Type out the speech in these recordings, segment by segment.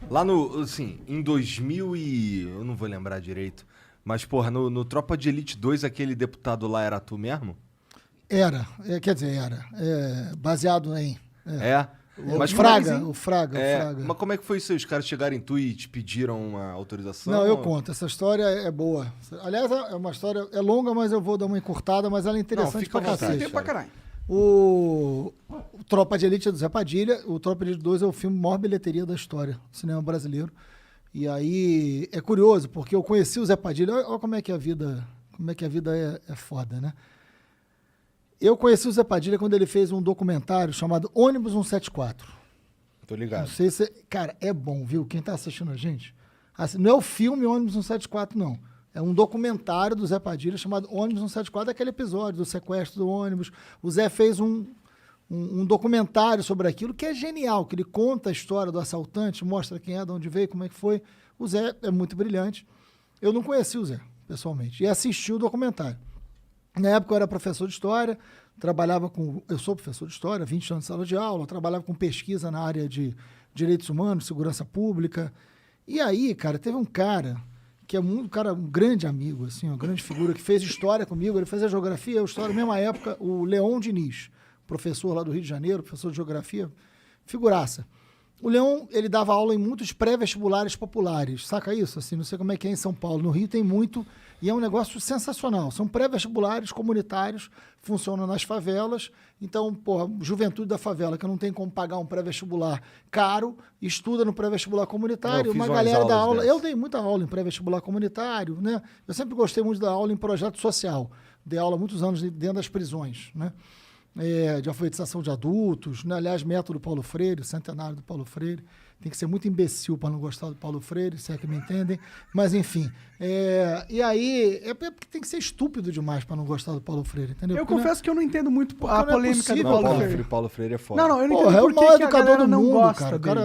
Lá no, assim, em 2000 e... eu não vou lembrar direito, mas, porra, no Tropa de Elite 2, aquele deputado lá era tu mesmo? Quer dizer, era. Baseado em... É? Mas O Fraga. Mas como é que foi isso aí? Os caras chegaram em tu e te pediram uma autorização? Não, eu conto. Essa história é boa. Aliás, é uma história... É longa, mas eu vou dar uma encurtada, mas ela é interessante pra cacete. Tem pra caralho. O Tropa de Elite é do Zé Padilha. O Tropa de Elite 2 é o filme maior bilheteria da história do cinema brasileiro. E aí é curioso, porque eu conheci o Zé Padilha. Olha como é que a vida é foda, né? Eu conheci o Zé Padilha quando ele fez um documentário chamado Ônibus 174. Tô ligado. Não sei se... Cara, é bom, viu? Quem tá assistindo a gente... Assim, não é o filme Ônibus 174, não. É um documentário do Zé Padilha chamado Ônibus 174, aquele episódio do sequestro do ônibus. O Zé fez um documentário sobre aquilo que é genial, que ele conta a história do assaltante, mostra quem é, de onde veio, como é que foi. O Zé é muito brilhante. Eu não conheci o Zé, pessoalmente, e assisti o documentário. Na época eu era professor de história, eu sou professor de história, 20 anos de sala de aula, trabalhava com pesquisa na área de direitos humanos, segurança pública. E aí, cara, teve um cara que é um grande amigo, assim, uma grande figura, que fez história comigo, ele fazia geografia, história, na mesma época, o Leon Diniz, professor lá do Rio de Janeiro, professor de geografia, figuraça. O Leon, ele dava aula em muitos pré-vestibulares populares, saca isso? Assim, não sei como é que é em São Paulo, no Rio tem muito, e é um negócio sensacional. São pré-vestibulares comunitários, funcionam nas favelas. Então, porra, juventude da favela, que não tem como pagar um pré-vestibular caro, estuda no pré-vestibular comunitário. Uma galera da aula... Eu dei muita aula em pré-vestibular comunitário, né? Eu sempre gostei muito da aula em projeto social. Dei aula há muitos anos dentro das prisões, né? De alfabetização de adultos, né? Aliás, método Paulo Freire, centenário do Paulo Freire. Tem que ser muito imbecil para não gostar do Paulo Freire, se é que me entendem. Mas, enfim. E aí, porque tem que ser estúpido demais para não gostar do Paulo Freire, entendeu? Eu confesso que eu não entendo muito a polêmica do Paulo Freire. Paulo Freire é foda. Não, eu não entendo por que a galera não gosta dele.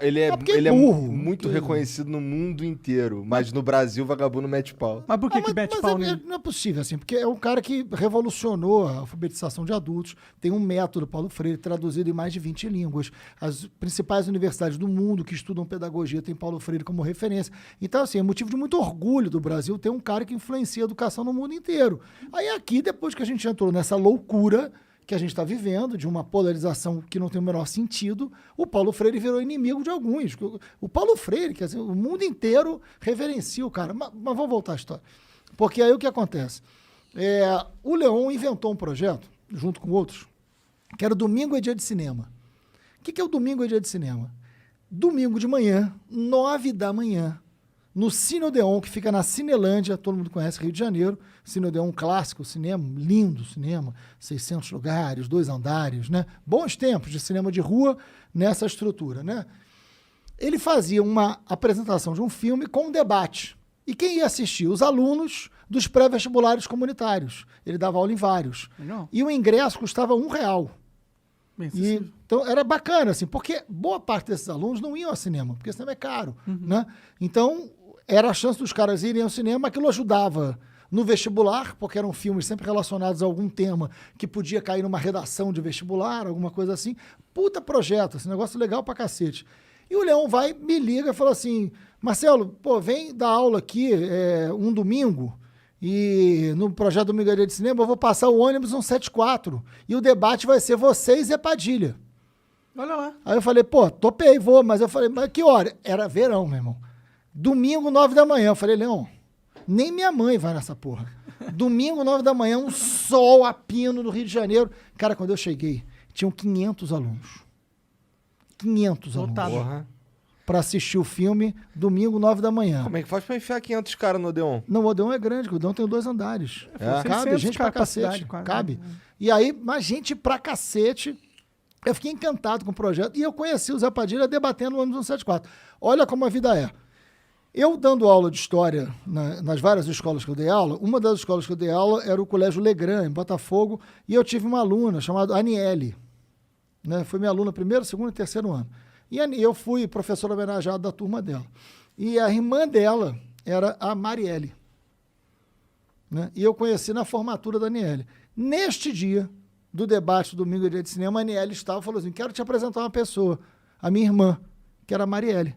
Ele é burro, muito reconhecido no mundo inteiro, mas no Brasil o vagabundo mete pau. Mas por que mete pau nele? Não é possível, assim, porque é um cara que revolucionou a alfabetização de adultos, tem um método Paulo Freire traduzido em mais de 20 línguas. As principais universidades do mundo que estudam pedagogia têm Paulo Freire como referência. Então, assim, é motivo de muito orgulho do Brasil ter um cara que influencia a educação no mundo inteiro. Aí aqui, depois que a gente entrou nessa loucura que a gente está vivendo, de uma polarização que não tem o menor sentido, o Paulo Freire virou inimigo de alguns. O Paulo Freire, quer dizer, o mundo inteiro reverencia o cara. Mas vamos voltar à história. Porque aí o que acontece? O Leon inventou um projeto, junto com outros, que era Domingo é Dia de Cinema. O que é o Domingo é Dia de Cinema? Domingo de manhã, 9 da manhã, no Cine Odeon, que fica na Cinelândia, todo mundo conhece, Rio de Janeiro. Cine Odeon, clássico, cinema, lindo cinema, 600 lugares, 2 andares, né? Bons tempos de cinema de rua nessa estrutura, né? Ele fazia uma apresentação de um filme com um debate. E quem ia assistir? Os alunos dos pré-vestibulares comunitários. Ele dava aula em vários. Não. E o ingresso custava R$1. Então era bacana, assim, porque boa parte desses alunos não iam ao cinema, porque o cinema é caro, né? Então, era a chance dos caras irem ao cinema, aquilo ajudava no vestibular, porque eram filmes sempre relacionados a algum tema que podia cair numa redação de vestibular, alguma coisa assim. Puta projeto, esse negócio legal pra cacete. E o Leão me liga e fala assim, Marcelo, pô, vem dar aula aqui um domingo, e no projeto Domingo é Dia de Cinema eu vou passar o ônibus 174, e o debate vai ser você e Zé Padilha. Olha lá. Aí eu falei, pô, topei, vou, mas eu falei, mas que hora? Era verão, meu irmão. Domingo, 9 da manhã. Eu falei, Leão, nem minha mãe vai nessa porra. Domingo, 9 da manhã, um sol a pino no Rio de Janeiro. Cara, quando eu cheguei, tinham 500 alunos. 500 alunos. Porra. Pra assistir o filme, domingo, 9 da manhã. Como é que faz pra enfiar 500 caras no Odeon? Não, o Odeon é grande, o Odeon tem 2 andares. Cabe gente pra cacete. Quase. Cabe. E aí, mais gente pra cacete. Eu fiquei encantado com o projeto. E eu conheci o Zé Padilha debatendo o ônibus 174. Olha como a vida é. Eu dando aula de história nas várias escolas que eu dei aula, uma das escolas que eu dei aula era o Colégio Legrand, em Botafogo, e eu tive uma aluna chamada Aniele. Né? Foi minha aluna primeiro, segundo e terceiro ano. E eu fui professor homenageado da turma dela. E a irmã dela era a Marielle. Né? E eu conheci na formatura da Aniele. Neste dia do debate do Domingo é Dia de Cinema, a Aniele estava e falou assim, quero te apresentar uma pessoa, a minha irmã, que era a Marielle.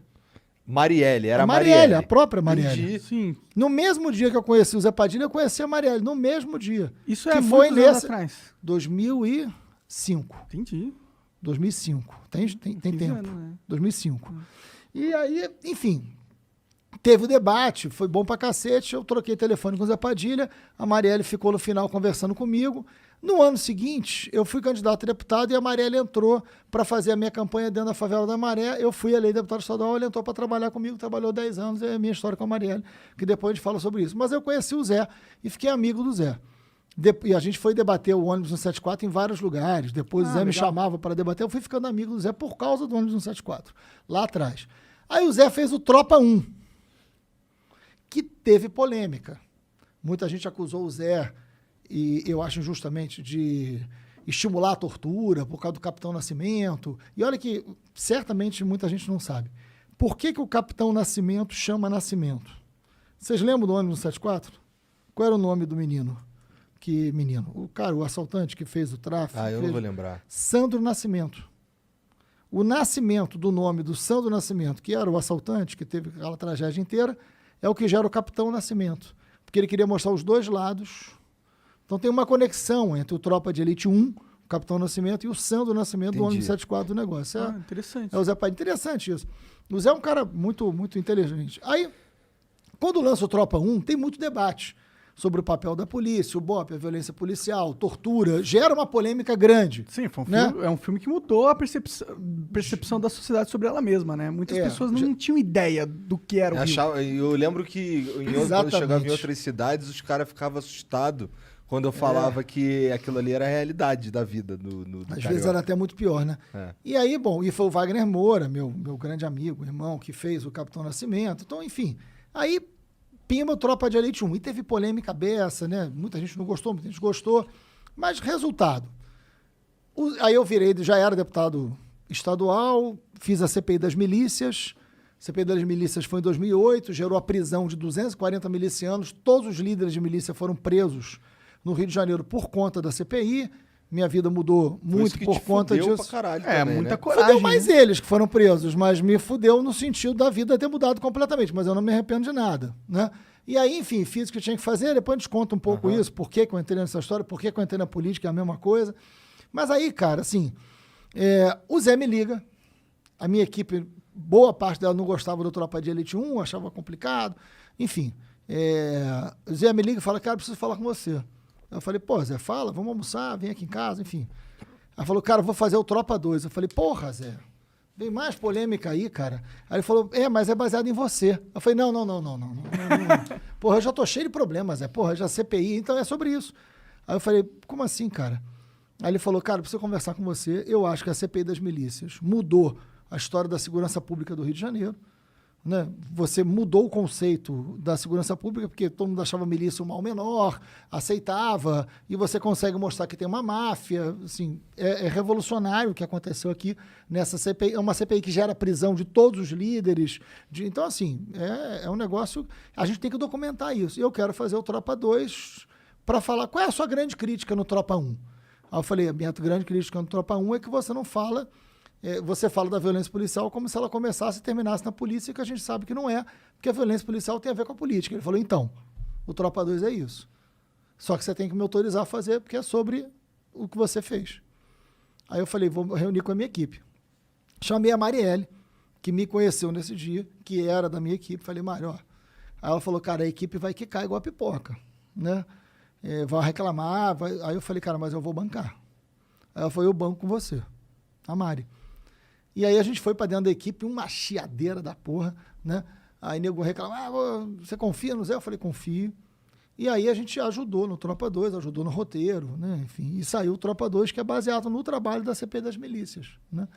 Marielle, era a a Marielle, a própria Marielle. Entendi. Sim. No mesmo dia que eu conheci o Zé Padilha, eu conheci a Marielle. No mesmo dia. Isso que é foi muitos anos nesse atrás. 2005. Entendi. 2005. Tem 15 tempo. anos, né? 2005. E aí, enfim, teve o debate, foi bom pra cacete. Eu troquei telefone com o Zé Padilha, a Marielle ficou no final conversando comigo. No ano seguinte, eu fui candidato a deputado e a Marielle entrou para fazer a minha campanha dentro da favela da Maré. Eu fui eleito deputado estadual, ele entrou para trabalhar comigo, trabalhou 10 anos, é a minha história com a Marielle, que depois a gente fala sobre isso. Mas eu conheci o Zé e fiquei amigo do Zé. E a gente foi debater o ônibus 174 em vários lugares. Depois o Zé me chamava para debater. Eu fui ficando amigo do Zé por causa do ônibus 174, lá atrás. Aí o Zé fez o Tropa 1, que teve polêmica. Muita gente acusou o Zé, e eu acho injustamente, de estimular a tortura por causa do Capitão Nascimento. E olha que certamente muita gente não sabe. Por que o Capitão Nascimento chama Nascimento? Vocês lembram do ônibus 174? Qual era o nome do menino? O assaltante que fez o tráfico. Eu não vou lembrar. Sandro Nascimento. O nascimento do nome do Sandro Nascimento, que era o assaltante, que teve aquela tragédia inteira, é o que gera o Capitão Nascimento. Porque ele queria mostrar os dois lados. Então tem uma conexão entre o Tropa de Elite 1, o Capitão Nascimento, e o Sandro Nascimento do ônibus 74 do negócio. Interessante. É o Zé Pai. Interessante isso. O Zé é um cara muito, muito inteligente. Aí, quando lança o Tropa 1, tem muito debate sobre o papel da polícia, o BOP, a violência policial, tortura, gera uma polêmica grande. Sim, foi um né? filme, é um filme que mudou a percepção da sociedade sobre ela mesma, né? Muitas pessoas não tinham ideia do que era o Rio. Eu lembro que quando chegava em outras cidades, os caras ficavam assustados quando eu falava que aquilo ali era a realidade da vida do Às carioca. vezes era até muito pior, né? É. E aí, bom, e foi o Wagner Moura, meu grande amigo, irmão, que fez o Capitão Nascimento. Então, enfim, aí pimba o Tropa de Elite 1. E teve polêmica beça, né? Muita gente não gostou, muita gente gostou. Mas, resultado. Aí eu já era deputado estadual, fiz a CPI das milícias. A CPI das milícias foi em 2008, gerou a prisão de 240 milicianos. Todos os líderes de milícia foram presos no Rio de Janeiro por conta da CPI. Minha vida mudou muito por conta disso. Pra caralho também, muita né? coragem. Fudeu mais eles que foram presos, mas me fudeu no sentido da vida ter mudado completamente, mas eu não me arrependo de nada, né? E aí, enfim, fiz o que eu tinha que fazer, depois a gente conta um pouco isso, por que eu entrei nessa história, por que eu entrei na política, é a mesma coisa. Mas aí, cara, assim, o Zé me liga, a minha equipe, boa parte dela não gostava do Tropa de Elite 1, achava complicado, enfim. O Zé me liga e fala, cara, preciso falar com você. Eu falei, pô, Zé, fala, vamos almoçar, vem aqui em casa, enfim. Aí falou, cara, vou fazer o Tropa 2. Eu falei, porra, Zé, vem mais polêmica aí, cara. Aí ele falou, mas é baseado em você. Eu falei, não. Porra, eu já tô cheio de problemas, Zé. Porra, já CPI, então é sobre isso. Aí eu falei, como assim, cara? Aí ele falou, cara, preciso conversar com você. Eu acho que a CPI das milícias mudou a história da segurança pública do Rio de Janeiro. Né? Você mudou o conceito da segurança pública, porque todo mundo achava a milícia um mal menor, aceitava, e você consegue mostrar que tem uma máfia. Assim, é revolucionário o que aconteceu aqui nessa CPI. É uma CPI que gera prisão de todos os líderes. Então, assim, é um negócio... A gente tem que documentar isso. E eu quero fazer o Tropa 2 para falar qual é a sua grande crítica no Tropa 1. Aí eu falei, a minha grande crítica no Tropa 1 é que você não fala... Você fala da violência policial como se ela começasse e terminasse na polícia, que a gente sabe que não é, porque a violência policial tem a ver com a política. Ele falou, então, o Tropa 2 é isso. Só que você tem que me autorizar a fazer, porque é sobre o que você fez. Aí eu falei, vou reunir com a minha equipe. Chamei a Marielle, que me conheceu nesse dia, que era da minha equipe. Falei, Mari, ó. Aí ela falou, cara, a equipe vai quicar igual a pipoca, né? Vai reclamar. Aí eu falei, cara, mas eu vou bancar. Aí ela falou, eu banco com você, a Mari. E aí a gente foi para dentro da equipe, uma chiadeira da porra, né? Aí nego reclamava, você confia no Zé? Eu falei, confio. E aí a gente ajudou no Tropa 2, ajudou no roteiro, né? Enfim, e saiu o Tropa 2, que é baseado no trabalho da CPI das milícias, né?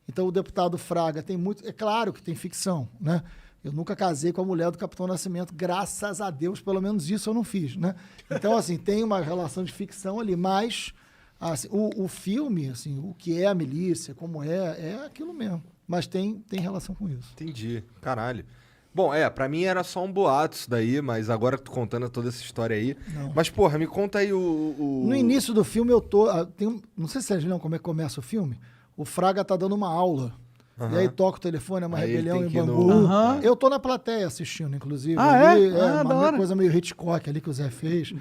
Então o deputado Fraga tem muito... É claro que tem ficção, né? Eu nunca casei com a mulher do Capitão Nascimento, graças a Deus, pelo menos isso eu não fiz, né? Então, assim, tem uma relação de ficção ali, mas... Assim, o filme, assim, o que é a milícia, como é aquilo mesmo. Mas tem relação com isso. Entendi. Caralho. Bom, pra mim era só um boato isso daí, mas agora tu contando toda essa história aí... Não. Mas, porra, me conta aí o... No início do filme eu tô... não sei se vocês lembram como é que começa o filme. O Fraga tá dando uma aula E aí toca o telefone, é uma Aí rebelião tem em que ir no- Bangu. Aham. Eu tô na plateia assistindo, inclusive. Ah, é? Ali, Ah, da uma hora. coisa meio Hitchcock ali que o Zé fez.